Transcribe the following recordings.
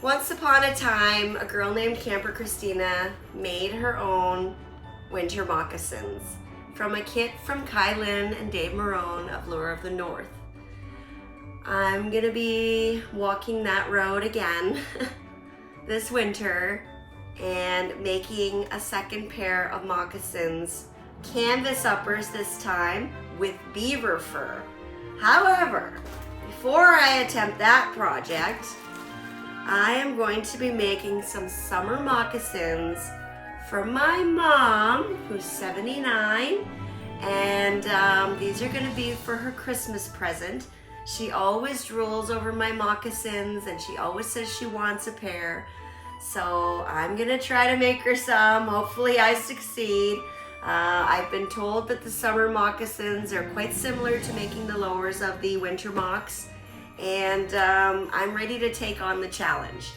Once upon a time, a girl named CamperChristina made her own winter moccasins from a kit from Kielyn and Dave Marrone of Lure of the North. I'm gonna be walking that road again this winter and making a second pair of moccasins, canvas uppers this time with beaver fur. However, before I attempt that project, I am going to be making some summer moccasins for my mom, who's 79, and these are gonna be for her Christmas present. She always drools over my moccasins and she always says she wants a pair. So I'm gonna try to make her some. Hopefully I succeed. I've been told that the summer moccasins are quite similar to making the lowers of the winter mocks, and I'm ready to take on the challenge.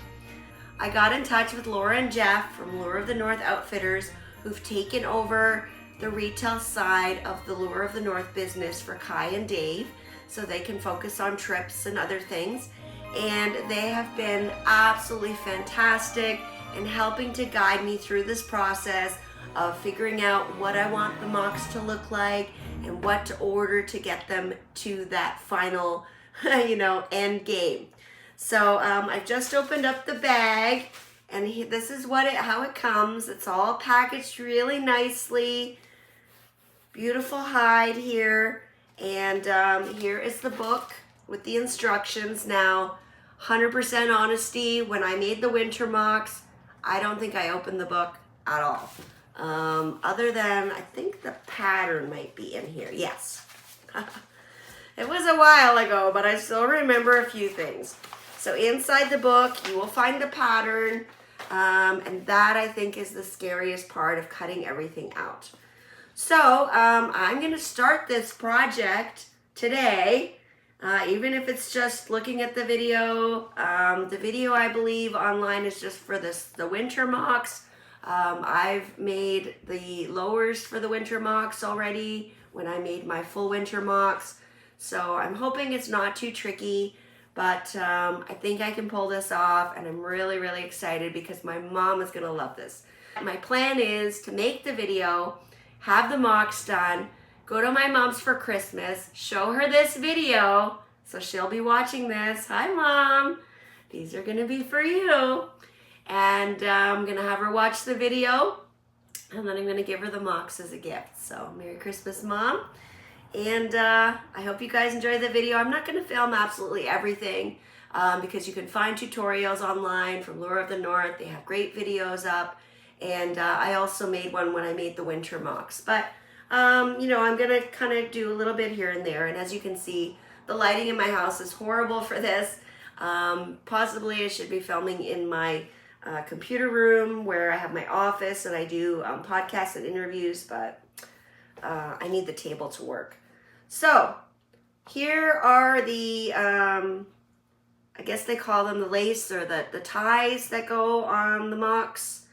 I got in touch with Laura and Jeff from Lure of the North Outfitters, who've taken over the retail side of the Lure of the North business for Kai and Dave, so they can focus on trips and other things. And they have been absolutely fantastic in helping to guide me through this process of figuring out what I want the mocks to look like and what to order to get them to that final, end game. So I've just opened up the bag, and this is how it comes. It's all packaged really nicely. Beautiful hide here. And here is the book with the instructions. Now, 100% honesty, when I made the winter mocks, I don't think I opened the book at all. Other than, I think the pattern might be in here. Yes. It was a while ago, but I still remember a few things. So inside the book, you will find the pattern, and that I think is the scariest part of cutting everything out. So I'm going to start this project today, even if it's just looking at the video. The video, I believe, online is just for the winter mocks. I've made the lowers for the winter mocks already when I made my full winter mocks. So I'm hoping it's not too tricky, but I think I can pull this off, and I'm really, really excited because my mom is going to love this. My plan is to make the video, have the mocks done, go to my mom's for Christmas, show her this video, so she'll be watching this. Hi, Mom. These are going to be for you. And I'm going to have her watch the video, and then I'm going to give her the mocks as a gift. So Merry Christmas, Mom. And I hope you guys enjoy the video. I'm not going to film absolutely everything because you can find tutorials online from Lure of the North. They have great videos up. And I also made one when I made the winter mocks. But, I'm going to kind of do a little bit here and there. And as you can see, the lighting in my house is horrible for this. Possibly I should be filming in my computer room where I have my office and I do podcasts and interviews, but I need the table to work. So here are the, I guess they call them the lace or the ties that go on the mocks.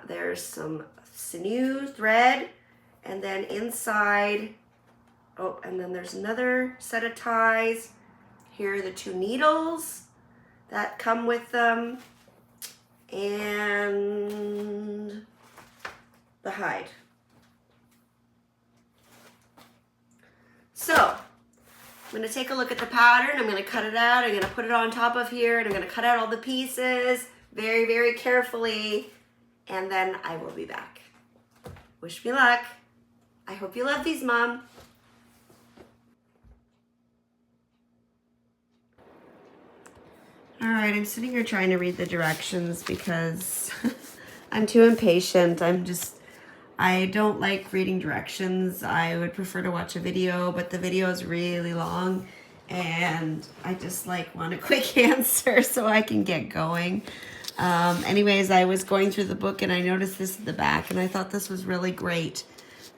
There's some Sinew thread, and then inside, and then there's another set of ties. Here are the 2 needles that come with them, and the hide. So I'm going to take a look at the pattern. I'm going to cut it out. I'm going to put it on top of here, and I'm going to cut out all the pieces very, very carefully, and then I will be back. Wish me luck. I hope you love these, Mom. All right, I'm sitting here trying to read the directions because I'm too impatient. I don't like reading directions. I would prefer to watch a video, but the video is really long and I just want a quick answer so I can get going. Anyways, I was going through the book and I noticed this at the back and I thought this was really great.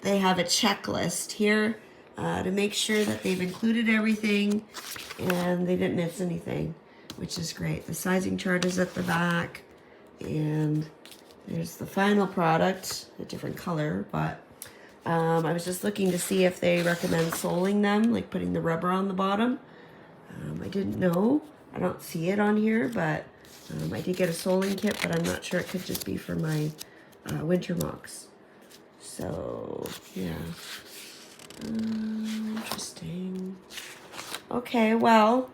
They have a checklist here to make sure that they've included everything and they didn't miss anything, which is great. The sizing chart is at the back, and There's the final product, a different color, but I was just looking to see if they recommend soling them, like putting the rubber on the bottom. I didn't know. I don't see it on here, but I did get a soling kit, but I'm not sure. It could just be for my winter mocks. So, yeah. Interesting. Okay, well,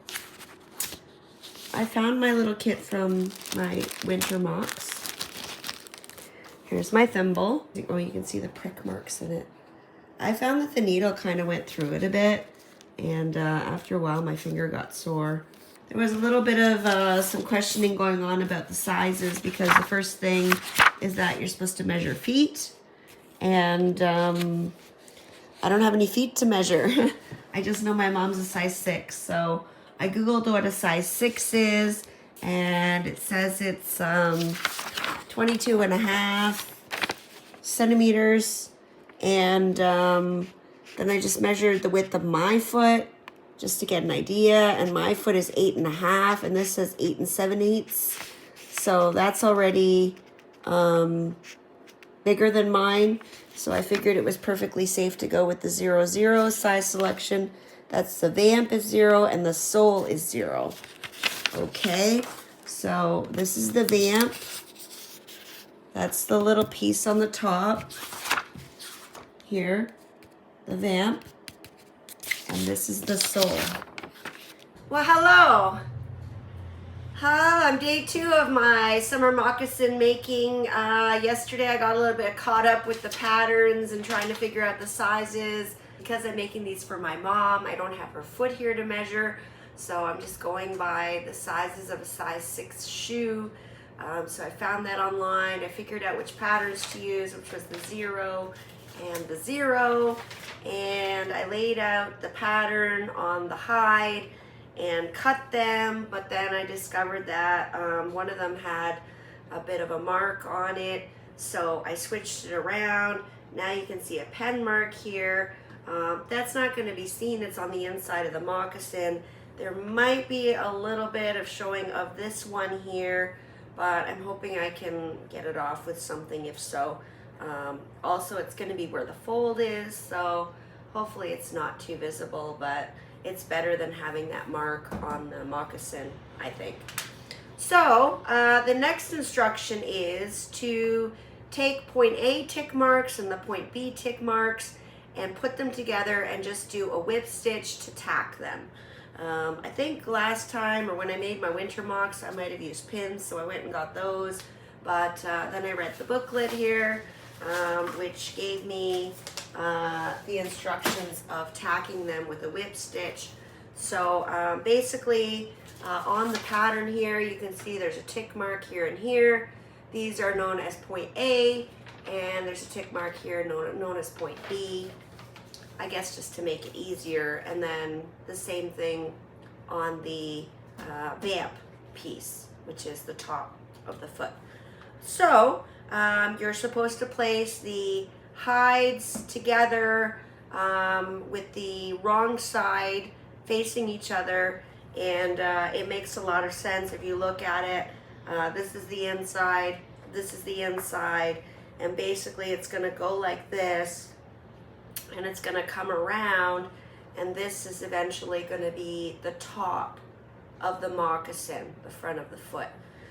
I found my little kit from my winter mocks. Here's my thimble. Oh, you can see the prick marks in it. I found that the needle kind of went through it a bit, and after a while my finger got sore. There was a little bit of some questioning going on about the sizes, because the first thing is that you're supposed to measure feet, and I don't have any feet to measure. I just know my mom's a size 6, so I googled what a size 6 is, and it says it's 22.5 centimeters, and then I just measured the width of my foot just to get an idea, and my foot is 8.5, and this says 8 7/8, so that's already bigger than mine. So I figured it was perfectly safe to go with the 0 size selection. That's the Vamp is 0 and the sole is 0. Okay, so this is the Vamp. That's the little piece on the top here, the Vamp, and this is the sole. Well, hello. I'm day 2 of my summer moccasin making. Yesterday I got a little bit caught up with the patterns and trying to figure out the sizes. Because I'm making these for my mom, I don't have her foot here to measure, so I'm just going by the sizes of a size 6 shoe. So I found that online. I figured out which patterns to use, which was the 0 and the 0, and I laid out the pattern on the hide and cut them, but then I discovered that one of them had a bit of a mark on it, so I switched it around. Now you can see a pen mark here. That's not going to be seen, it's on the inside of the moccasin. There might be a little bit of showing of this one here, but I'm hoping I can get it off with something if so. Also, it's going to be where the fold is, so hopefully it's not too visible, but it's better than having that mark on the moccasin, I think. So the next instruction is to take point A tick marks and the point B tick marks and put them together and just do a whip stitch to tack them. I think last time, or when I made my winter mocks, I might have used pins, so I went and got those, but then I read the booklet here, which gave me the instructions of tacking them with a whip stitch. So basically on the pattern here, you can see there's a tick mark here and here. These are known as point A, and there's a tick mark here known as point B, I guess just to make it easier, and then the same thing on the Vamp piece, which is the top of the foot. So you're supposed to place the hides together with the wrong side facing each other, and it makes a lot of sense if you look at it. This is the inside, this is the inside, and basically it's going to go like this, and it's going to come around, and this is eventually going to be the top of the moccasin, the front of the foot.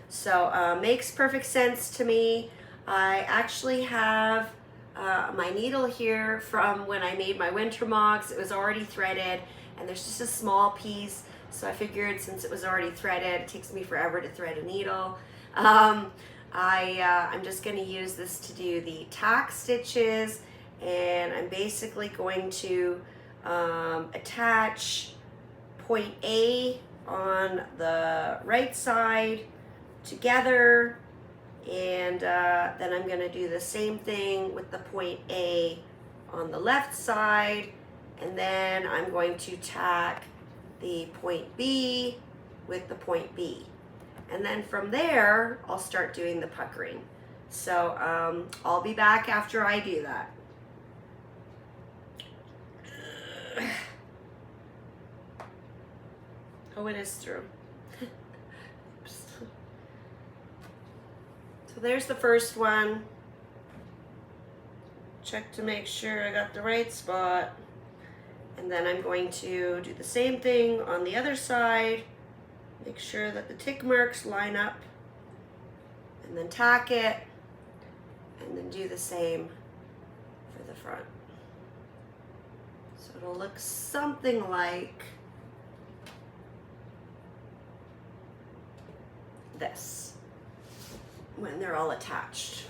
So makes perfect sense to me. I actually have my needle here from when I made my winter mocks. It was already threaded, and there's just a small piece, so I figured since it was already threaded, it takes me forever to thread a needle. I'm just going to use this to do the tack stitches, and I'm basically going to attach point A on the right side together, and then I'm going to do the same thing with the point A on the left side, and then I'm going to tack the point B with the point B, and then from there I'll start doing the puckering. So I'll be back after I do that. Oh, it is through. So So there's the first one. Check to make sure I got the right spot. And then I'm going to do the same thing on the other side. Make sure that the tick marks line up. And then tack it. And then do the same for the front. So it'll look something like this when they're all attached.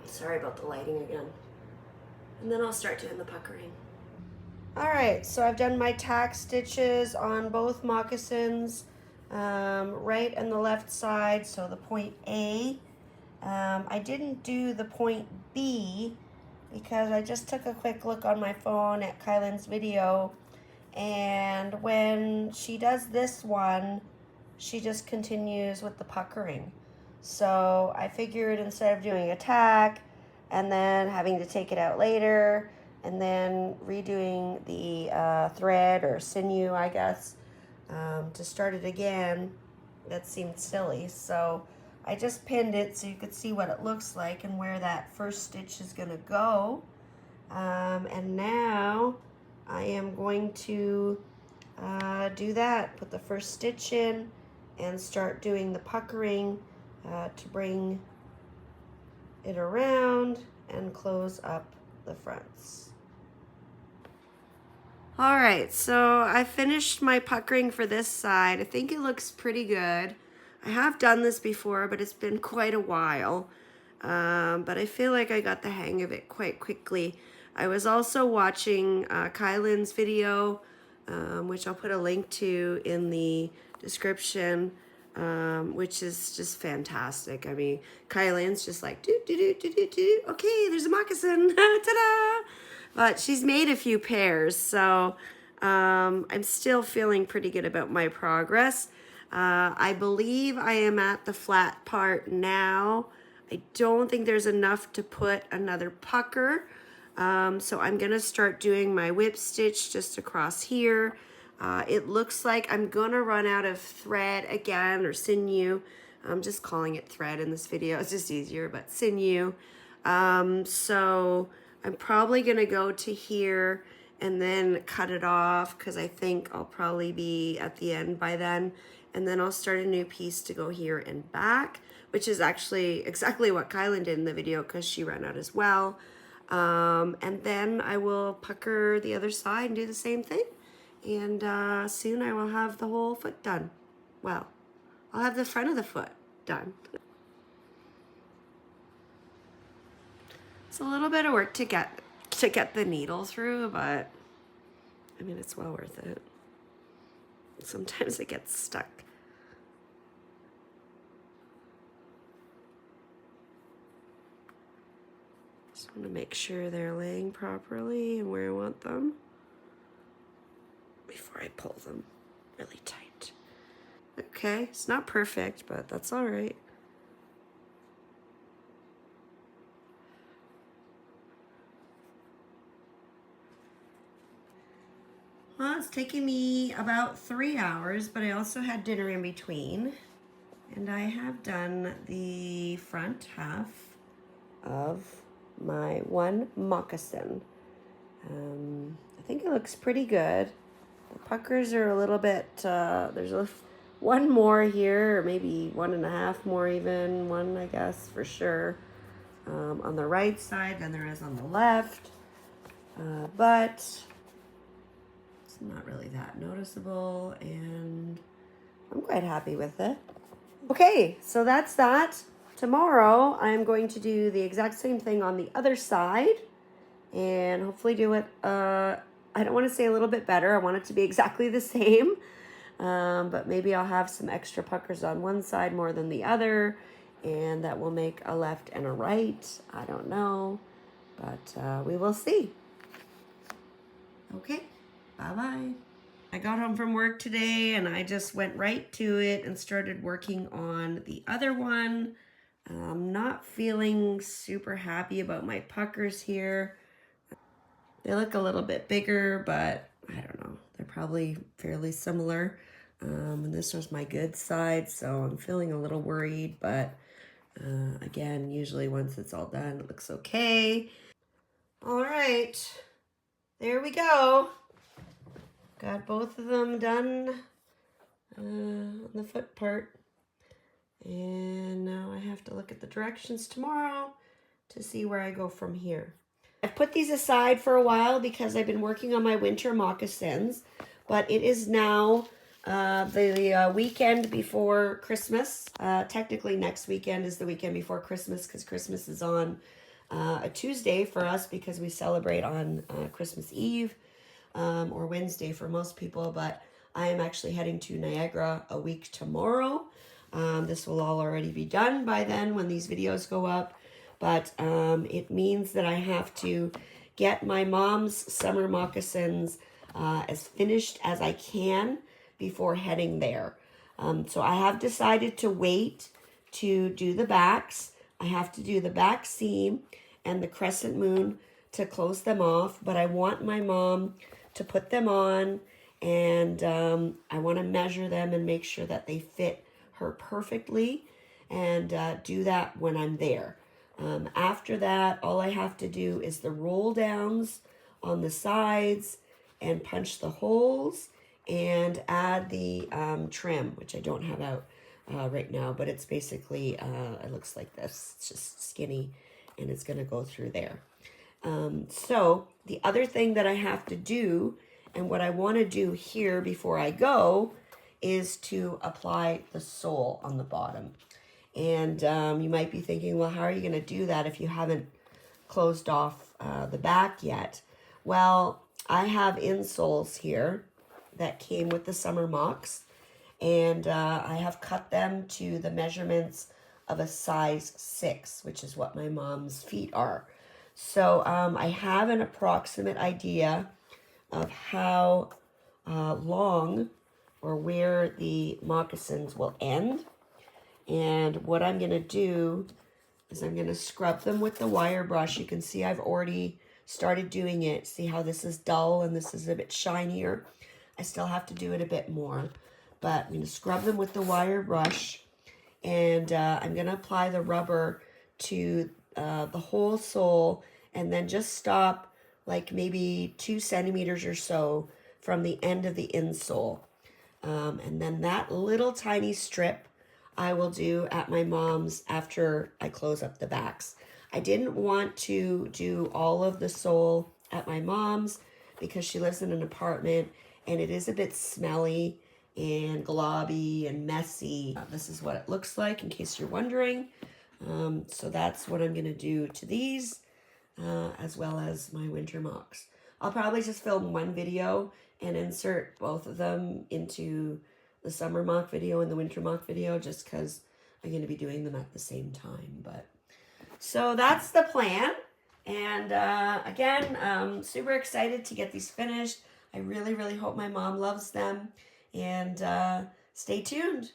Sorry about the lighting again. And then I'll start doing the puckering. All right, so I've done my tack stitches on both moccasins, right and the left side, so the point A. I didn't do the point B because I just took a quick look on my phone at Kielyn's video, and when she does this one, she just continues with the puckering. So I figured instead of doing a tack and then having to take it out later and then redoing the thread or sinew, I guess, to start it again, that seemed silly. So I just pinned it so you could see what it looks like and where that first stitch is gonna go. And now I am going to do that, put the first stitch in and start doing the puckering to bring it around and close up the fronts. All right, so I finished my puckering for this side. I think it looks pretty good. I have done this before, but it's been quite a while. But I feel like I got the hang of it quite quickly. I was also watching Kielyn's video, which I'll put a link to in the description, which is just fantastic. I mean, Kielyn's just like, do, do, do, do, do, do. Okay, there's a moccasin, ta-da! But she's made a few pairs, so I'm still feeling pretty good about my progress. I believe I am at the flat part now. I don't think there's enough to put another pucker. So I'm gonna start doing my whip stitch just across here. It looks like I'm gonna run out of thread again, or sinew. I'm just calling it thread in this video. It's just easier, but sinew. So I'm probably gonna go to here and then cut it off because I think I'll probably be at the end by then. And then I'll start a new piece to go here and back, which is actually exactly what Kielyn did in the video because she ran out as well. And then I will pucker the other side and do the same thing. And soon I will have the whole foot done. Well, I'll have the front of the foot done. It's a little bit of work to get the needle through, but I mean, it's well worth it. Sometimes it gets stuck. Just want to make sure they're laying properly and where I want them before I pull them really tight. Okay, it's not perfect, but that's all right. Well, it's taking me about 3 hours, but I also had dinner in between. And I have done the front half of my one moccasin. I think it looks pretty good. The puckers are a little bit, there's one more here, or maybe 1.5 more even, one I guess for sure, on the right side than there is on the left. But it's not really that noticeable, and I'm quite happy with it. Okay, so that's that. Tomorrow, I'm going to do the exact same thing on the other side and hopefully do it, I don't want to say a little bit better. I want it to be exactly the same, but maybe I'll have some extra puckers on one side more than the other, and that will make a left and a right. I don't know, but we will see. Okay, bye-bye. I got home from work today and I just went right to it and started working on the other one. I'm not feeling super happy about my puckers here. They look a little bit bigger, but I don't know. They're probably fairly similar. And this was my good side, so I'm feeling a little worried, but Again, usually once it's all done, it looks okay. All right, there we go. Got both of them done on the foot part. And now I have to look at the directions tomorrow to see where I go from here. I've put these aside for a while because I've been working on my winter moccasins, but it is now the weekend before Christmas. Technically next weekend is the weekend before Christmas because Christmas is on a Tuesday for us because we celebrate on Christmas Eve, or Wednesday for most people, but I am actually heading to Niagara a week tomorrow. This will all already be done by then when these videos go up, but it means that I have to get my mom's summer moccasins as finished as I can before heading there. So I have decided to wait to do the backs. I have to do the back seam and the crescent moon to close them off, but I want my mom to put them on, and I want to measure them and make sure that they fit her perfectly, and do that when I'm there. After that, all I have to do is the roll downs on the sides and punch the holes and add the trim, which I don't have out right now, but it's basically, it looks like this. It's just skinny, and it's going to go through there. So the other thing that I have to do, and what I want to do here before I go, is to apply the sole on the bottom. And you might be thinking, well, how are you going to do that if you haven't closed off the back yet? Well, I have insoles here that came with the summer mocks, and I have cut them to the measurements of a size 6, which is what my mom's feet are. So I have an approximate idea of how long or where the moccasins will end. And what I'm going to do is I'm going to scrub them with the wire brush. You can see I've already started doing it. See how this is dull and this is a bit shinier? I still have to do it a bit more. But I'm going to scrub them with the wire brush. And I'm going to apply the rubber to the whole sole, and then just stop like maybe 2 centimeters or so from the end of the insole. And then that little tiny strip I will do at my mom's after I close up the backs. I didn't want to do all of the sole at my mom's because she lives in an apartment and it is a bit smelly and globby and messy. This is what it looks like in case you're wondering. So that's what I'm going to do to these, as well as my winter mocks. I'll probably just film one video and insert both of them into the summer mock video and the winter mock video, just because I'm going to be doing them at the same time. But so that's the plan. And again, super excited to get these finished. I really, really hope my mom loves them. And stay tuned.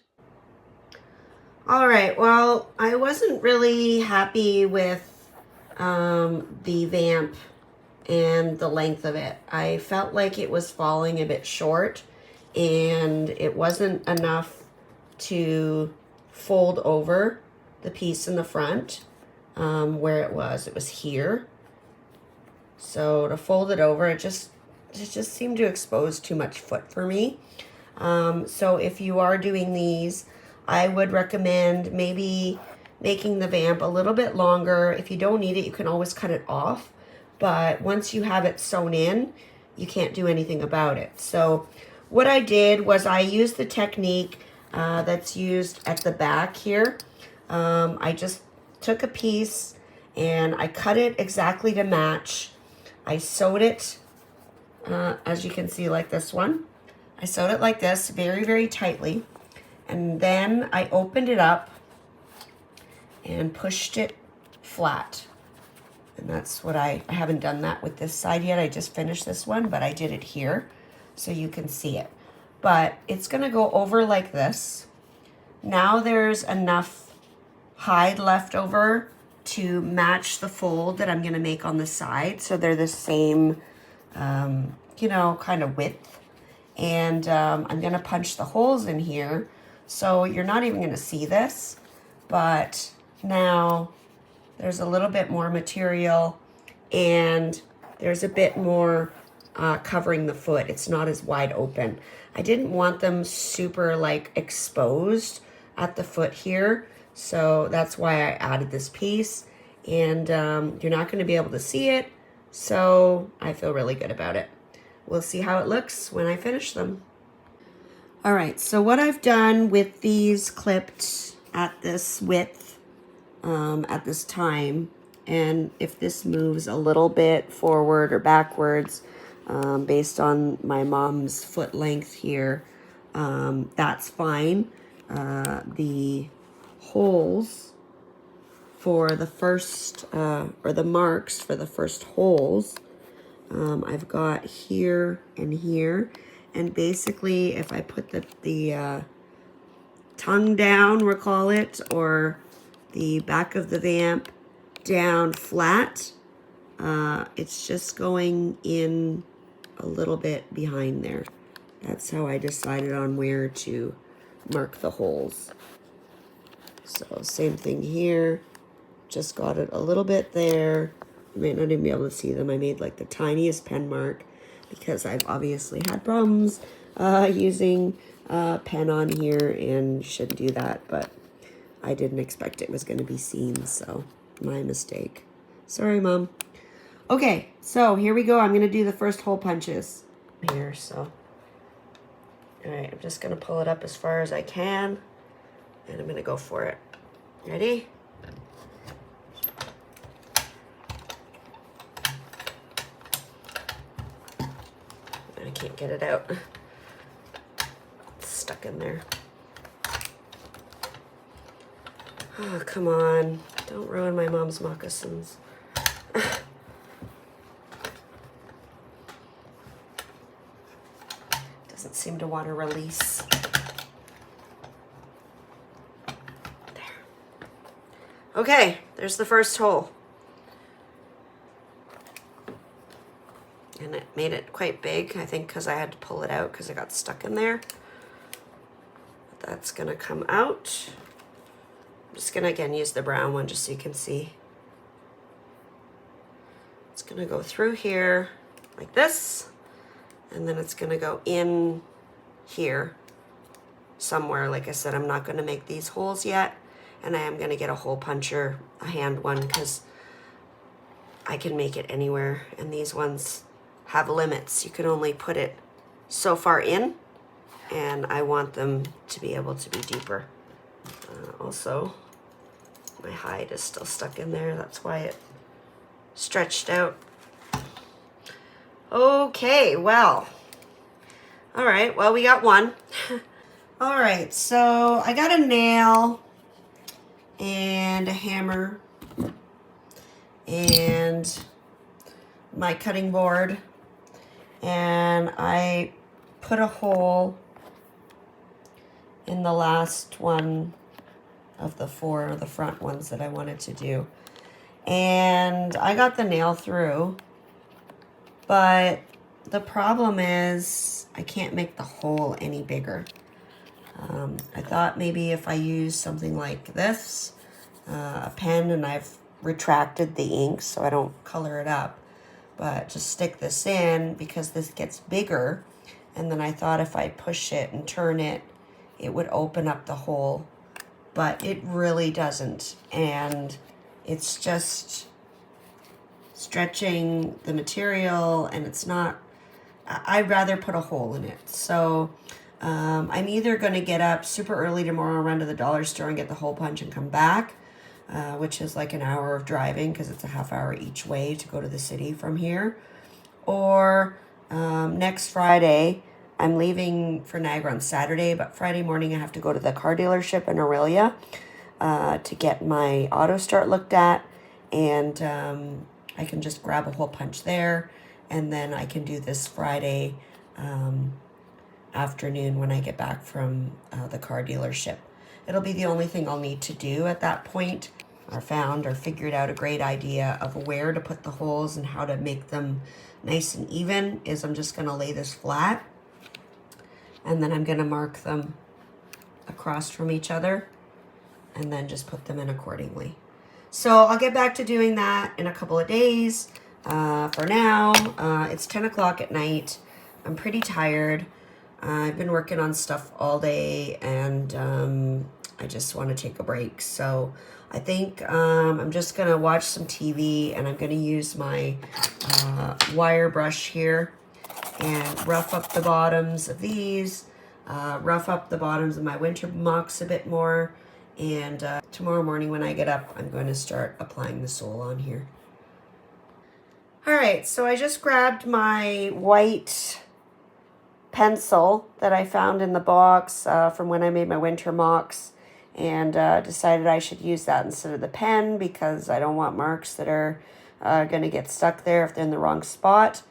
All right, well, I wasn't really happy with the Vamp and the length of it. I felt like it was falling a bit short, and it wasn't enough to fold over the piece in the front where it was here. So to fold it over, it just seemed to expose too much foot for me. So if you are doing these, I would recommend maybe making the Vamp a little bit longer. If you don't need it, you can always cut it off. But once you have it sewn in, you can't do anything about it. So what I did was I used the technique that's used at the back here. I just took a piece and I cut it exactly to match. I sewed it, as you can see, like this one. I sewed it like this, very, very tightly. And then I opened it up and pushed it flat. And that's what I haven't done that with this side yet. I just finished this one, but I did it here so you can see it. But it's gonna go over like this. Now there's enough hide left over to match the fold that I'm gonna make on the side. So they're the same, you know, kind of width. And I'm gonna punch the holes in here. So you're not even gonna see this, but Now, there's a little bit more material and there's a bit more covering the foot. It's not as wide open. I didn't want them super like exposed at the foot here, so that's why I added this piece. And you're not going to be able to see it, so I feel really good about it. We'll see how it looks when I finish them. All right, so what I've done with these clipped at this width, at this time, and if this moves a little bit forward or backwards, based on my mom's foot length here, that's fine. The holes for the first, or the marks for the first holes, I've got here and here. And basically, if I put the tongue down, we'll call it, or the back of the Vamp down flat, it's just going in a little bit behind there. That's how I decided on where to mark the holes. So same thing here, just got it a little bit there. You might not even be able to see them. I made like the tiniest pen mark because I've obviously had problems using pen on here, and shouldn't do that, but I didn't expect it was going to be seen, so my mistake. Sorry, Mom. Okay, so here we go. I'm going to do the first hole punches here, so. All right, I'm just going to pull it up as far as I can, and I'm going to go for it. Ready? I can't get it out. It's stuck in there. Oh, come on. Don't ruin my mom's moccasins. Doesn't seem to want to release. There. Okay, there's the first hole. And it made it quite big, I think, because I had to pull it out because it got stuck in there. But that's going to come out. I'm just going to, again, use the brown one just so you can see. It's going to go through here like this. And then it's going to go in here somewhere. Like I said, I'm not going to make these holes yet. And I am going to get a hole puncher, a hand one, because I can make it anywhere. And these ones have limits. You can only put it so far in, and I want them to be able to be deeper. Also, my hide is still stuck in there. That's why it stretched out. Okay, well, all right, well, we got one. All right, so I got a nail and a hammer and my cutting board, and I put a hole in the last one of the four, the front ones that I wanted to do. And I got the nail through, but the problem is I can't make the hole any bigger. I thought maybe if I use something like this, a pen, and I've retracted the ink so I don't color it up, but just stick this in because this gets bigger. And then I thought if I push it and turn it, it would open up the hole, but it really doesn't. And it's just stretching the material, and it's not, I'd rather put a hole in it. So I'm either going to get up super early tomorrow, run to the dollar store and get the hole punch and come back, which is like an hour of driving because it's a half hour each way to go to the city from here. Or next Friday, I'm leaving for Niagara on Saturday, but Friday morning I have to go to the car dealership in Aurelia to get my auto start looked at, and I can just grab a hole punch there, and then I can do this Friday afternoon when I get back from the car dealership. It'll be the only thing I'll need to do at that point. I found or figured out a great idea of where to put the holes and how to make them nice and even is I'm just going to lay this flat, and then I'm going to mark them across from each other, and then just put them in accordingly. So I'll get back to doing that in a couple of days. For now, it's 10 o'clock at night. I'm pretty tired. I've been working on stuff all day, and I just want to take a break. So I think I'm just going to watch some TV, and I'm going to use my wire brush here and rough up the bottoms of these, rough up the bottoms of my winter mocks a bit more. And tomorrow morning when I get up, I'm going to start applying the sole on here. All right, so I just grabbed my white pencil that I found in the box from when I made my winter mocks, and decided I should use that instead of the pen because I don't want marks that are going to get stuck there if they're in the wrong spot.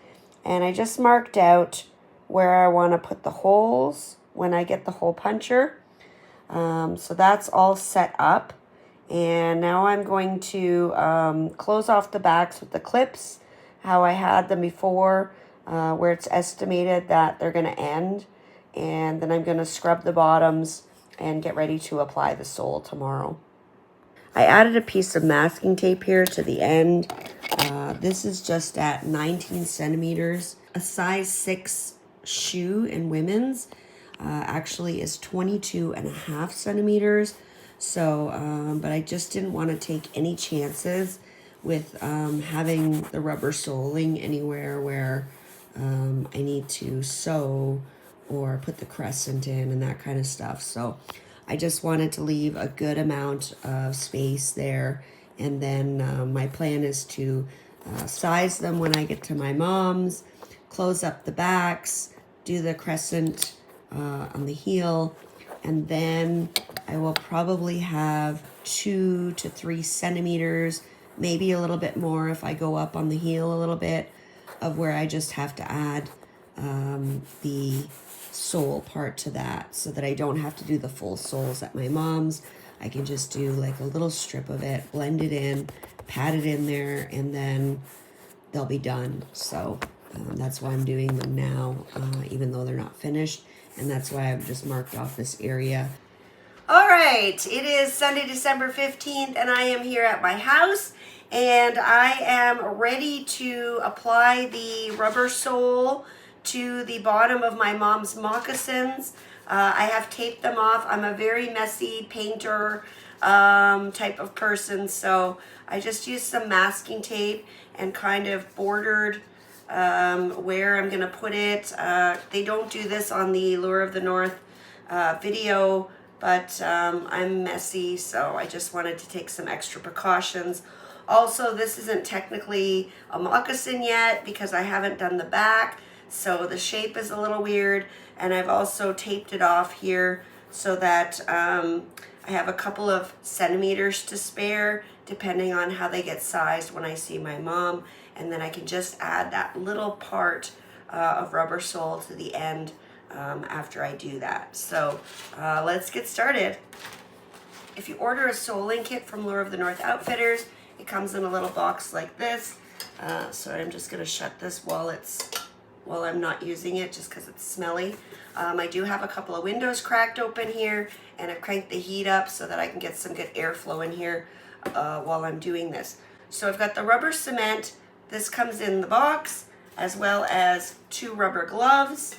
And I just marked out where I want to put the holes when I get the hole puncher. So that's all set up, and now I'm going to close off the backs with the clips how I had them before, where it's estimated that they're going to end, and then I'm going to scrub the bottoms and get ready to apply the sole tomorrow. I added a piece of masking tape here to the end. This is just at 19 centimeters. A size 6 shoe in women's actually is 22.5 centimeters. So, but I just didn't want to take any chances with having the rubber soling anywhere where I need to sew or put the crescent in and that kind of stuff. So I just wanted to leave a good amount of space there. And then my plan is to size them when I get to my mom's, close up the backs, do the crescent on the heel, and then I will probably have 2 to 3 centimeters, maybe a little bit more if I go up on the heel a little bit, of where I just have to add the sole part to that, so that I don't have to do the full soles at my mom's. I can just do like a little strip of it, blend it in, pat it in there, and then they'll be done. So that's why I'm doing them now, even though they're not finished. And that's why I've just marked off this area. All right, it is Sunday, December 15th, and I am here at my house, and I am ready to apply the rubber sole to the bottom of my mom's moccasins. I have taped them off. I'm a very messy painter type of person, so I just used some masking tape and kind of bordered where I'm gonna put it. They don't do this on the Lure of the North video, but I'm messy, so I just wanted to take some extra precautions. Also, this isn't technically a moccasin yet because I haven't done the back, so the shape is a little weird, and I've also taped it off here so that I have a couple of centimeters to spare depending on how they get sized when I see my mom, and then I can just add that little part of rubber sole to the end after I do that. So let's get started. If you order a soling kit from Lure of the North Outfitters, it comes in a little box like this. So I'm just gonna shut this while I'm not using it, just because it's smelly. I do have a couple of windows cracked open here, and I've cranked the heat up so that I can get some good airflow in here while I'm doing this. So I've got the rubber cement. This comes in the box, as well as 2 rubber gloves,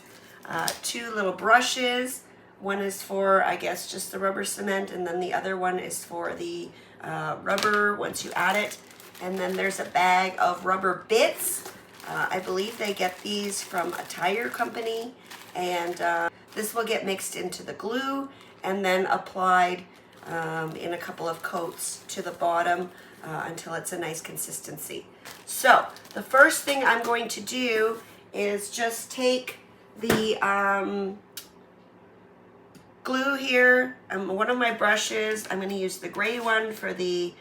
2 little brushes. One is for, I guess, just the rubber cement, and then the other one is for the rubber once you add it. And then there's a bag of rubber bits. I believe they get these from a tire company, and this will get mixed into the glue and then applied in a couple of coats to the bottom until it's a nice consistency. So the first thing I'm going to do is just take the glue here, one of my brushes. I'm going to use the gray one for the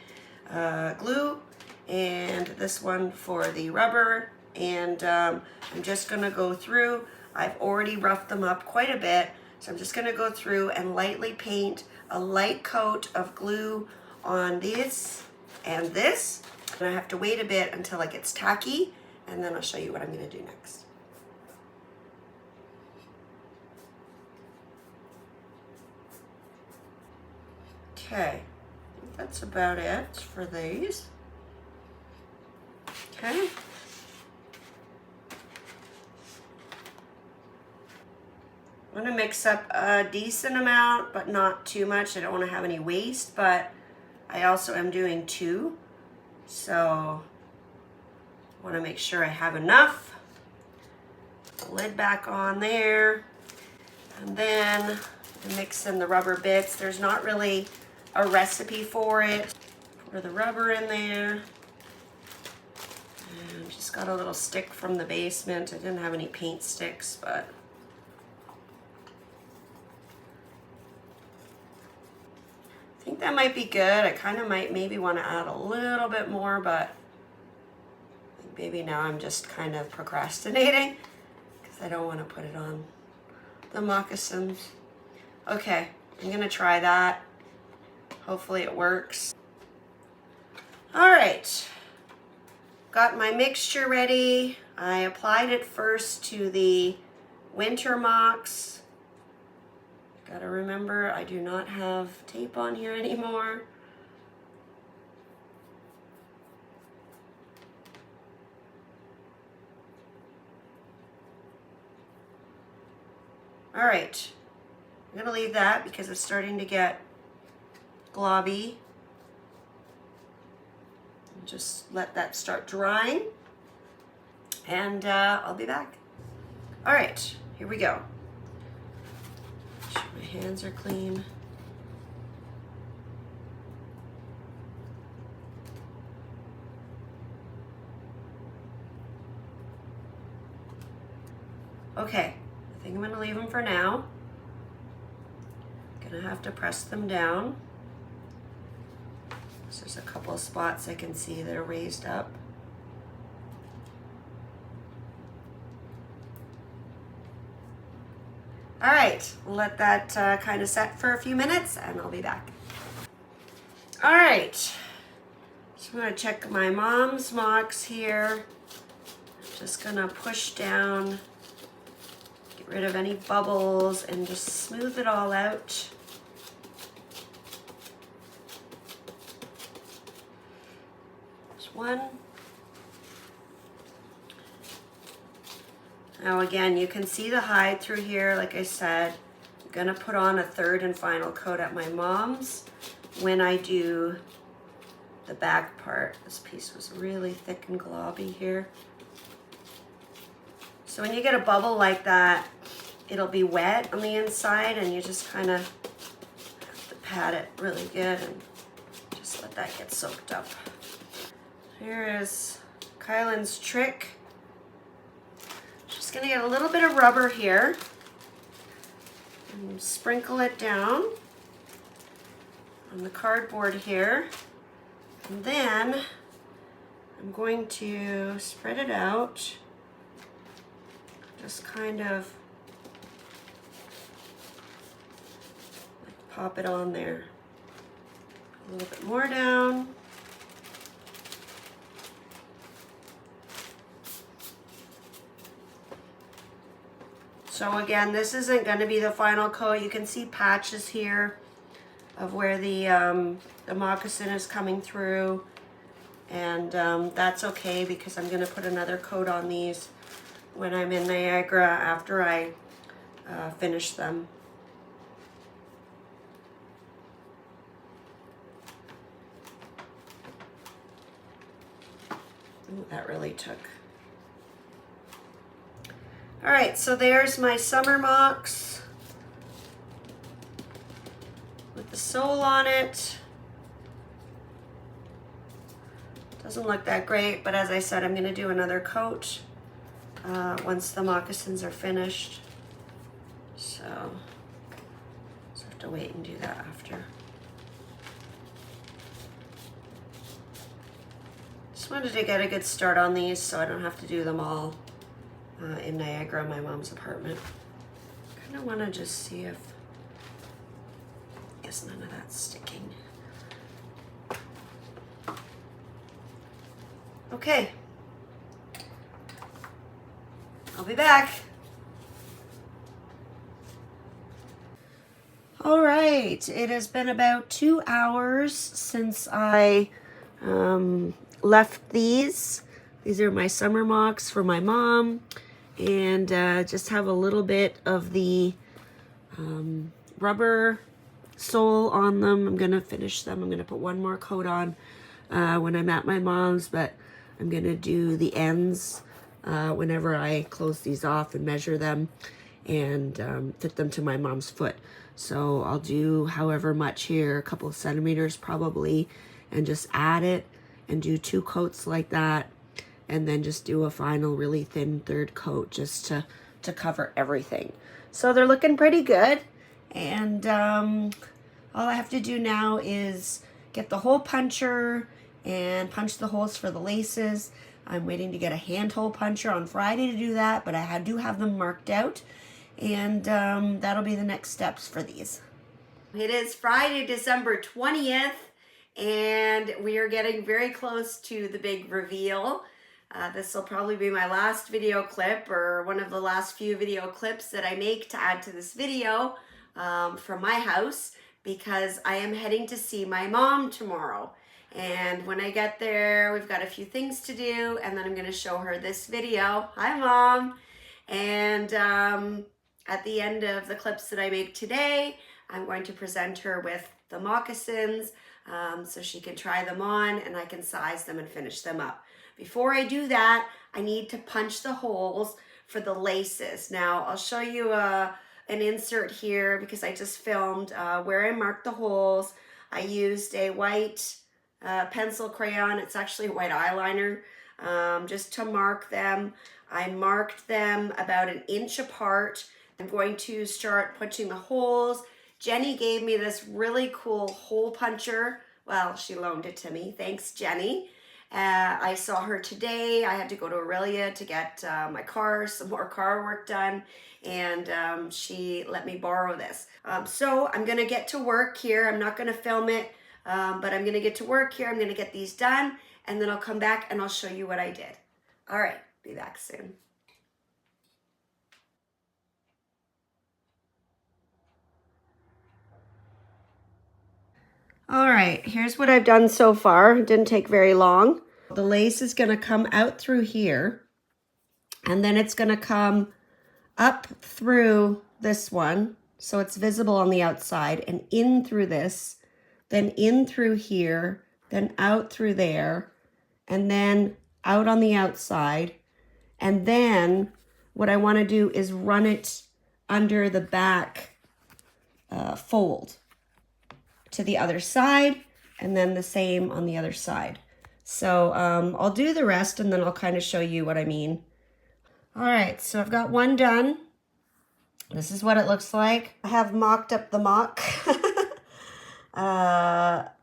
glue and this one for the rubber, and I'm just going to go through. I've already roughed them up quite a bit, so I'm just going to go through and lightly paint a light coat of glue on this and this. And I have to wait a bit until it gets tacky, and then I'll show you what I'm going to do next. Okay, that's about it for these. Okay. I'm gonna mix up a decent amount, but not too much. I don't wanna have any waste, but I also am doing 2. So I wanna make sure I have enough. The lid back on there. And then mix in the rubber bits. There's not really a recipe for it. Pour the rubber in there. And just got a little stick from the basement. I didn't have any paint sticks, but I think that might be good. I kind of might maybe want to add a little bit more, but I think maybe now I'm just kind of procrastinating because I don't want to put it on the moccasins. Okay, I'm gonna try that. Hopefully it works. All right, got my mixture ready. I applied it first to the winter mocks. Gotta remember, I do not have tape on here anymore. All right, I'm gonna leave that because it's starting to get globby. Just let that start drying, and I'll be back. All right, here we go. Make sure my hands are clean. Okay, I think I'm gonna leave them for now. Gonna have to press them down. So there's a couple of spots I can see that are raised up. All right, we'll let that kind of set for a few minutes and I'll be back. All right, so I'm gonna check my mom's mocks here. Just gonna push down, get rid of any bubbles and just smooth it all out. There's one. Now again, you can see the hide through here. Like I said, I'm gonna put on a third and final coat at my mom's when I do the back part. This piece was really thick and globby here. So when you get a bubble like that, it'll be wet on the inside and you just kind of have to pat it really good and just let that get soaked up. Here is Kielyn's trick. Just gonna get a little bit of rubber here and sprinkle it down on the cardboard here. And then I'm going to spread it out, just kind of like pop it on there. A little bit more down. So again, this isn't going to be the final coat. You can see patches here of where the moccasin is coming through, and that's okay because I'm going to put another coat on these when I'm in Niagara after I finish them. Ooh, that really took. All right, so there's my summer mocks with the sole on it. Doesn't look that great, but as I said, I'm gonna do another coat once the moccasins are finished. So just have to wait and do that after. Just wanted to get a good start on these so I don't have to do them all in Niagara, my mom's apartment. Kind of want to just see if, I guess none of that's sticking. Okay, I'll be back. All right, it has been about 2 hours since I left these. These are my summer mocks for my mom, and just have a little bit of the rubber sole on them. I'm gonna finish them. I'm gonna put one more coat on when I'm at my mom's, but I'm gonna do the ends whenever I close these off and measure them and fit them to my mom's foot. So I'll do however much here, a couple of centimeters probably, and just add it and do 2 coats like that, and then just do a final really thin 3rd coat just to cover everything. So they're looking pretty good, and all I have to do now is get the hole puncher and punch the holes for the laces. I'm waiting to get a hand hole puncher on Friday to do that, but I do have them marked out, and that'll be the next steps for these. It is Friday, December 20th, and we are getting very close to the big reveal. This will probably be my last video clip, or one of the last few video clips that I make to add to this video from my house, because I am heading to see my mom tomorrow. And when I get there, we've got a few things to do, and then I'm going to show her this video. Hi, Mom. And at the end of the clips that I make today, I'm going to present her with the moccasins so she can try them on, and I can size them and finish them up. Before I do that, I need to punch the holes for the laces. Now, I'll show you an insert here because I just filmed where I marked the holes. I used a white pencil crayon. It's actually white eyeliner just to mark them. I marked them about 1 inch apart. I'm going to start punching the holes. Jenny gave me this really cool hole puncher. Well, she loaned it to me. Thanks, Jenny. I saw her today. I had to go to Aurelia to get my car, some more car work done, and she let me borrow this. So I'm gonna get to work here. I'm not gonna film it, but I'm gonna get to work here. I'm gonna get these done, and then I'll come back and I'll show you what I did. All right, be back soon. All right, here's what I've done so far. It didn't take very long. The lace is gonna come out through here, and then it's gonna come up through this one, so it's visible on the outside, and in through this, then in through here, then out through there, and then out on the outside. And then what I wanna do is run it under the back fold to the other side, and then the same on the other side. So I'll do the rest, and then I'll kind of show you what I mean. All right, so I've got one done. This is what it looks like. I have mocked up the mock.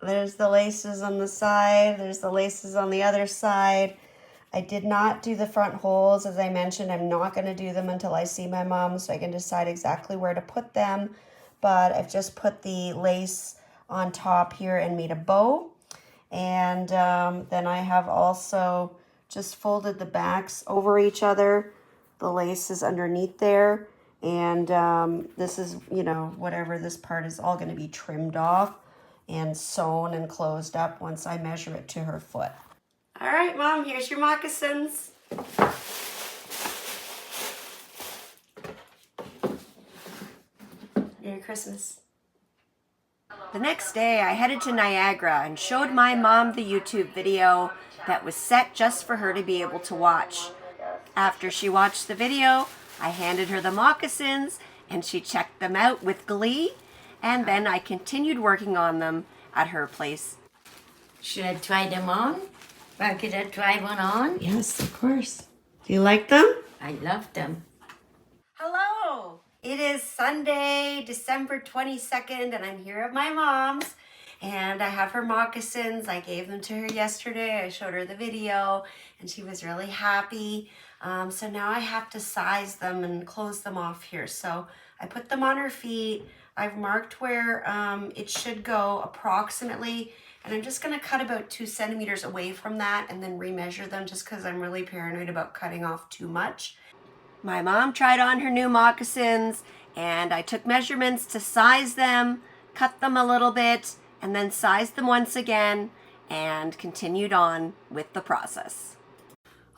There's the laces on the side. There's the laces on the other side. I did not do the front holes. As I mentioned, I'm not going to do them until I see my mom, so I can decide exactly where to put them. But I've just put the lace on top here and made a bow. And then I have also just folded the backs over each other. The lace is underneath there. And this is, you know, whatever this part is all going to be trimmed off and sewn and closed up once I measure it to her foot. All right, Mom, here's your moccasins. Merry Christmas. The next day, I headed to Niagara and showed my mom the YouTube video that was set just for her to be able to watch. After she watched the video, I handed her the moccasins, and she checked them out with glee, and then I continued working on them at her place. Should I try them on? Well, could I try one on? Yes, of course. Do you like them? I love them. Hello! It is Sunday, December 22nd, and I'm here at my mom's, and I have her moccasins. I gave them to her yesterday. I showed her the video, and she was really happy. So now I have to size them and close them off here. So I put them on her feet. I've marked where it should go approximately, and I'm just gonna cut about 2 centimeters away from that and then remeasure them, just because I'm really paranoid about cutting off too much. My mom tried on her new moccasins, and I took measurements to size them, cut them a little bit, and then sized them once again, and continued on with the process.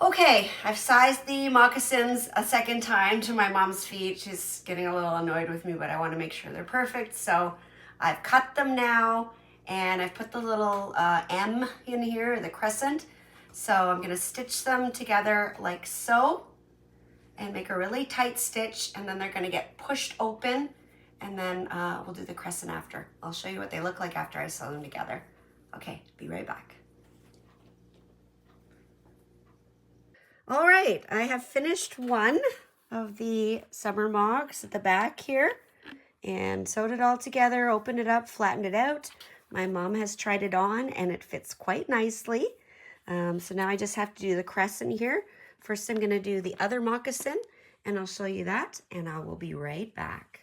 Okay, I've sized the moccasins a second time to my mom's feet. She's getting a little annoyed with me, but I want to make sure they're perfect. So I've cut them now, and I've put the little M in here, the crescent. So I'm going to stitch them together like so, and make a really tight stitch, and then they're going to get pushed open, and then we'll do the crescent after. I'll show you what they look like after I sew them together. Okay, be right back. All right, I have finished one of the summer mocks at the back here and sewed it all together, opened it up, flattened it out. My mom has tried it on and it fits quite nicely. So now I just have to do the crescent here. First, I'm gonna do the other moccasin and I'll show you that, and I will be right back.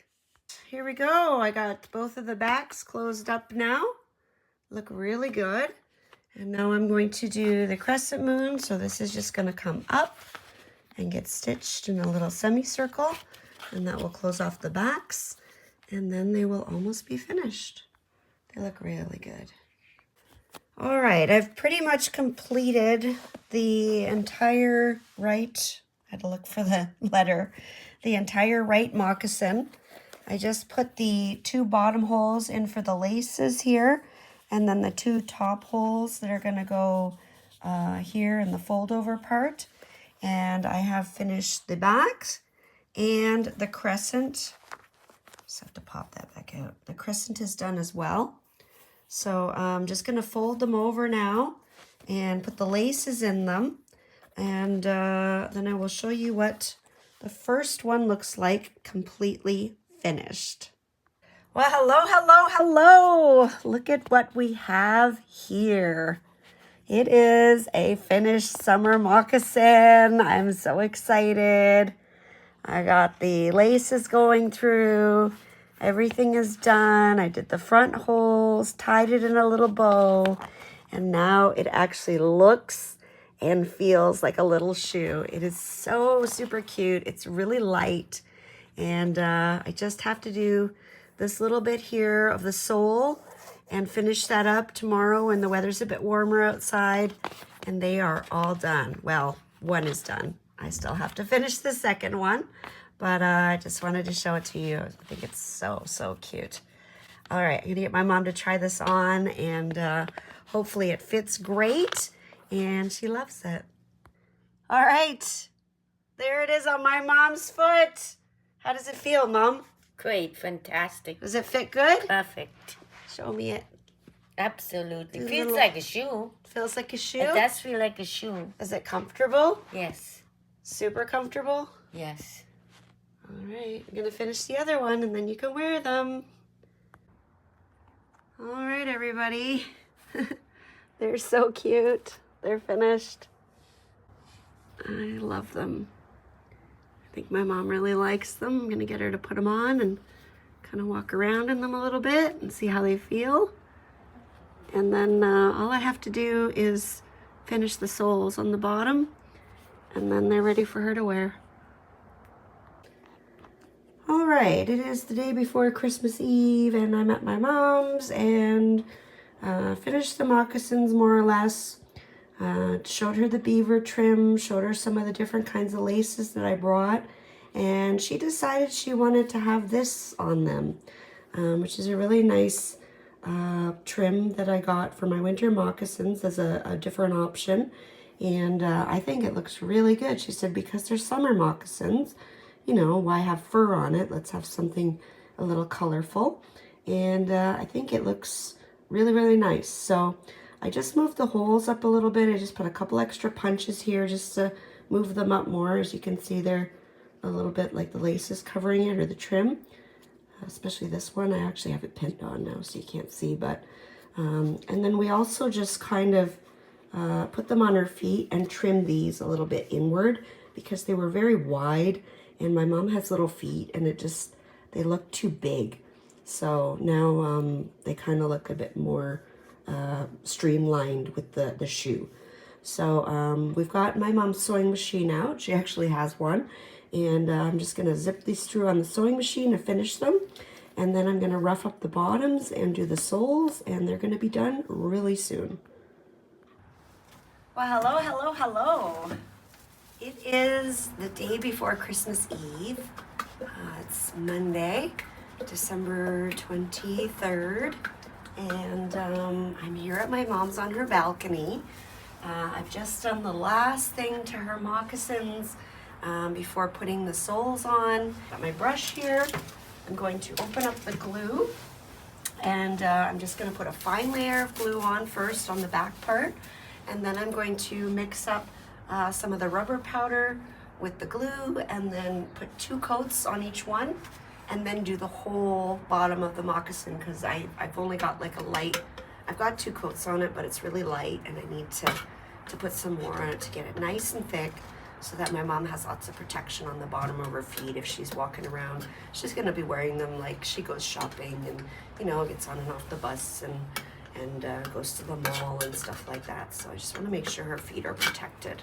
Here we go. I got both of the backs closed up now. Look really good. And now I'm going to do the crescent moon. So this is just going to come up and get stitched in a little semicircle, and that will close off the backs, and then they will almost be finished. They look really good. All right, I've pretty much completed the entire right, I had to look for the letter, the entire right moccasin. I just put the 2 bottom holes in for the laces here, and then the 2 top holes that are going to go here in the fold over part. And I have finished the backs and the crescent. Just have to pop that back out. The crescent is done as well. So I'm just going to fold them over now and put the laces in them. And then I will show you what the first one looks like completely finished. Well, hello, hello, hello. Look at what we have here. It is a finished summer moccasin. I'm so excited. I got the laces going through. Everything is done. I did the front holes, tied it in a little bow, and now it actually looks and feels like a little shoe. It is so super cute. It's really light, and I just have to do this little bit here of the sole and finish that up tomorrow when the weather's a bit warmer outside, and they are all done. Well, one is done. I still have to finish the second one, but I just wanted to show it to you. I think it's so, so cute. All right, I'm gonna get my mom to try this on, and hopefully it fits great and she loves it. All right, there it is on my mom's foot. How does it feel, Mom? Great, fantastic. Does it fit good? Perfect. Show me it. Absolutely. Do a Feels little- like a shoe. Feels like a shoe? It does feel like a shoe. Is it comfortable? Yes. Super comfortable? Yes. All right, I'm gonna finish the other one and then you can wear them. All right, everybody. They're so cute. They're finished. I love them. I think my mom really likes them. I'm gonna get her to put them on and kind of walk around in them a little bit and see how they feel. And then all I have to do is finish the soles on the bottom, and then they're ready for her to wear. All right, it is the day before Christmas Eve, and I'm at my mom's and finished the moccasins more or less. Showed her the beaver trim, showed her some of the different kinds of laces that I brought, and she decided she wanted to have this on them, which is a really nice trim that I got for my winter moccasins as a different option. And I think it looks really good. She said, because they're summer moccasins, you know, why have fur on it? Let's have something a little colorful. And I think it looks really, really nice. So I just moved the holes up a little bit. I just put a couple extra punches here just to move them up more. As you can see, they're a little bit like the laces covering it, or the trim. Especially this one. I actually have it pinned on now so you can't see, but and then we also just kind of put them on her feet and trim these a little bit inward because they were very wide, and my mom has little feet and they look too big. So now they kind of look a bit more streamlined with the shoe. So we've got my mom's sewing machine out. She actually has one, And I'm just gonna zip these through on the sewing machine to finish them. And then I'm gonna rough up the bottoms and do the soles, and they're gonna be done really soon. Well, hello, hello, hello. It is the day before Christmas Eve. It's Monday, December 23rd, and I'm here at my mom's on her balcony. I've just done the last thing to her moccasins before putting the soles on. Got my brush here. I'm going to open up the glue, and I'm just going to put a fine layer of glue on first on the back part, and then I'm going to mix up some of the rubber powder with the glue, and then put 2 coats on each one, and then do the whole bottom of the moccasin, because I've only got like a light, I've got 2 coats on it, but it's really light, and I need to put some more on it to get it nice and thick, so that my mom has lots of protection on the bottom of her feet if she's walking around. She's gonna be wearing them like she goes shopping and, you know, gets on and off the bus and goes to the mall and stuff like that. So I just wanna make sure her feet are protected.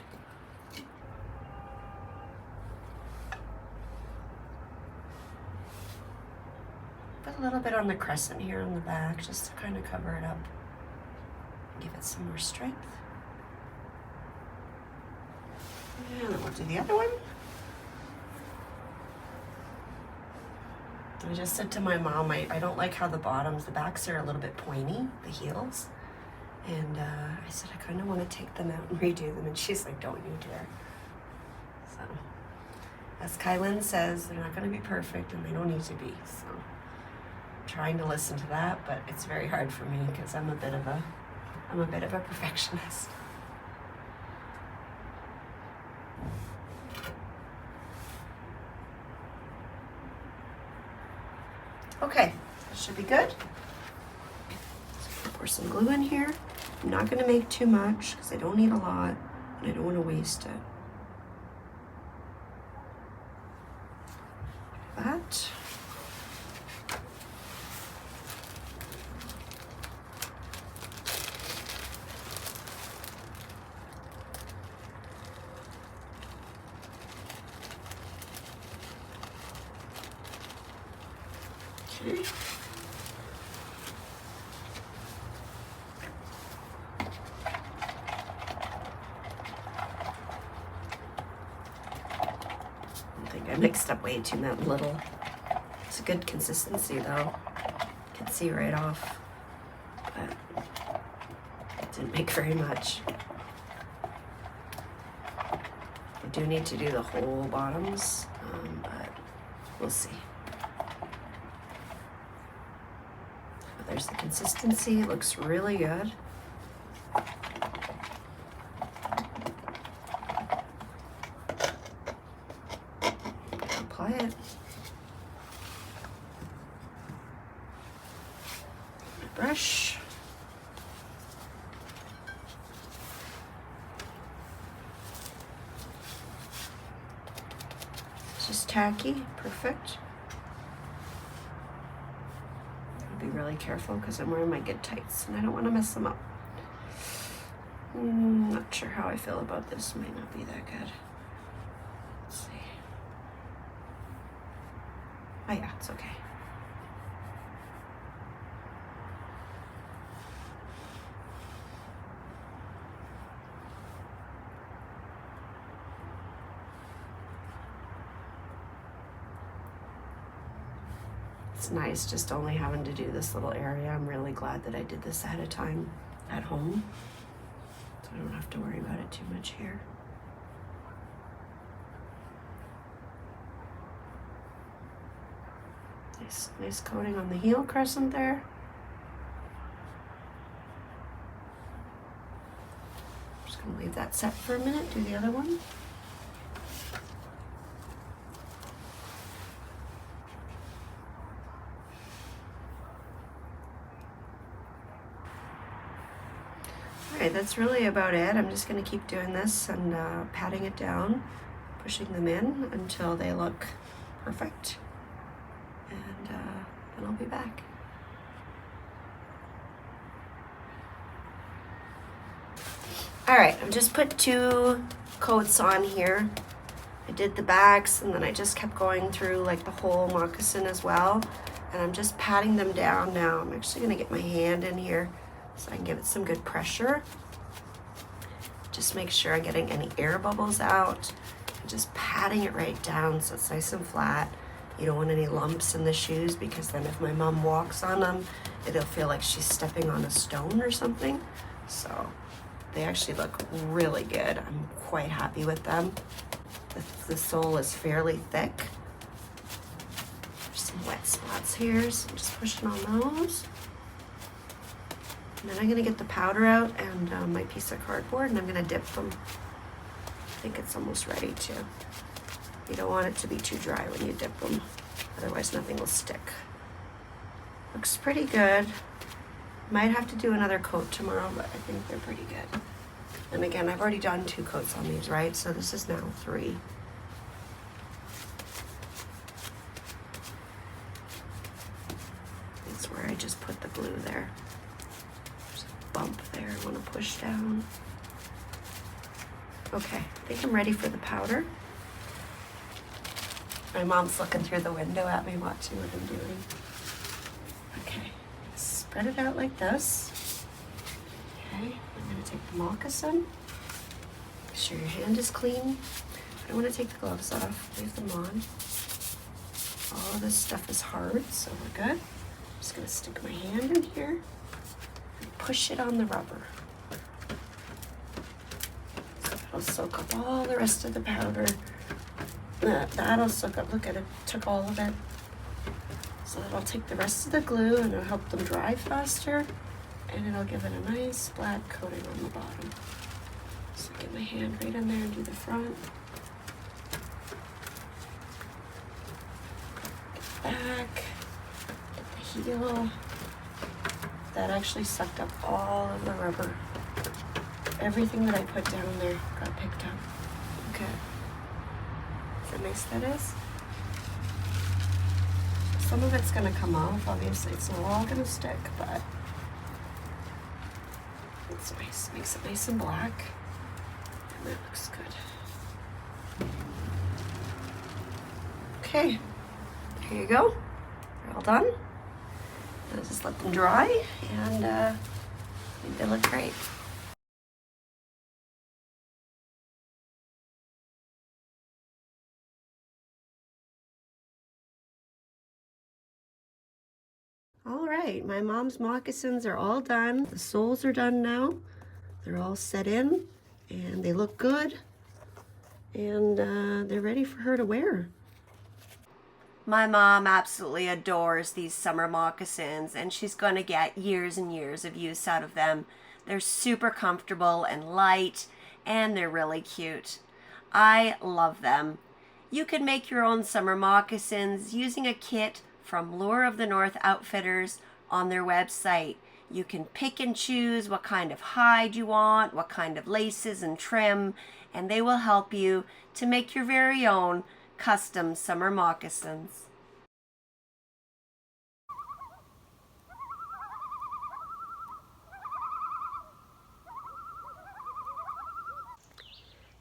Put a little bit on the crescent here on the back just to kind of cover it up, give it some more strength. And then we'll do the other one. I just said to my mom, I don't like how the backs are a little bit pointy, the heels. And I said, I kind of want to take them out and redo them. And she's like, don't you dare. So, as Kielyn says, they're not going to be perfect and they don't need to be. So, I'm trying to listen to that, but it's very hard for me because I'm a bit of a perfectionist. Okay, that should be good. So pour some glue in here. I'm not going to make too much because I don't need a lot and I don't want to waste it. That. Okay. I think I mixed up way too little. It's a good consistency though. You can see right off, but it didn't make very much. I do need to do the whole bottoms, but we'll see. There's the consistency, it looks really good. Apply it. Brush. It's just tacky, perfect. Be really careful because I'm wearing my good tights and I don't want to mess them up. Not sure how I feel about this. Might not be that good. Let's see. Oh yeah, it's okay. It's nice just only having to do this little area. I'm really glad that I did this ahead of time at home, so I don't have to worry about it too much here. Nice coating on the heel crescent there. I'm just gonna leave that set for a minute, do the other one. Alright, that's really about it. I'm just going to keep doing this and patting it down, pushing them in until they look perfect. And then I'll be back. Alright, I've just put 2 coats on here. I did the backs, and then I just kept going through like the whole moccasin as well. And I'm just patting them down now. I'm actually gonna get my hand in here so I can give it some good pressure. Just make sure I'm getting any air bubbles out. And just patting it right down so it's nice and flat. You don't want any lumps in the shoes, because then if my mom walks on them, it'll feel like she's stepping on a stone or something. So they actually look really good. I'm quite happy with them. The sole is fairly thick. There's some wet spots here, so I'm just pushing on those. And then I'm gonna get the powder out and my piece of cardboard, and I'm gonna dip them. I think it's almost ready to. You don't want it to be too dry when you dip them, otherwise nothing will stick. Looks pretty good. Might have to do another coat tomorrow, but I think they're pretty good. And again, I've already done 2 coats on these, right? So this is now 3. That's where I just put the glue there. There's a bump there I want to push down. Okay, I think I'm ready for the powder. My mom's looking through the window at me, watching what I'm doing. Okay, spread it out like this. Okay, I'm gonna take the moccasin. Make sure your hand is clean. I don't want to take the gloves off, leave them on. All of this stuff is hard, so we're good. I'm just gonna stick my hand in here and push it on the rubber. So it'll soak up all the rest of the powder. That'll soak up, look at it, took all of it. So that'll take the rest of the glue and it'll help them dry faster, and it'll give it a nice black coating on the bottom. So get my hand right in there and do the front. Get the back, get the heel. That actually sucked up all of the rubber. Everything that I put down there got picked up. Okay. Is that nice, that is? Some of it's gonna come off, obviously it's not all gonna stick, but it's nice. Makes it nice and black. And that looks good. Okay, here you go. They're all done. I'll just let them dry, and I think they look great. All right, my mom's moccasins are all done. The soles are done now. They're all set in, and they look good, and they're ready for her to wear. My mom absolutely adores these summer moccasins, and she's going to get years and years of use out of them. They're super comfortable and light, and they're really cute. I love them. You can make your own summer moccasins using a kit from Lure of the North Outfitters on their website. You can pick and choose what kind of hide you want, what kind of laces and trim, and they will help you to make your very own custom summer moccasins.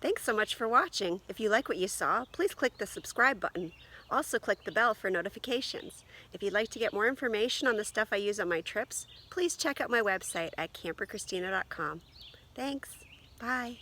Thanks so much for watching. If you like what you saw, please click the subscribe button. Also click the bell for notifications. If you'd like to get more information on the stuff I use on my trips, please check out my website at CamperChristina.com. Thanks. Bye.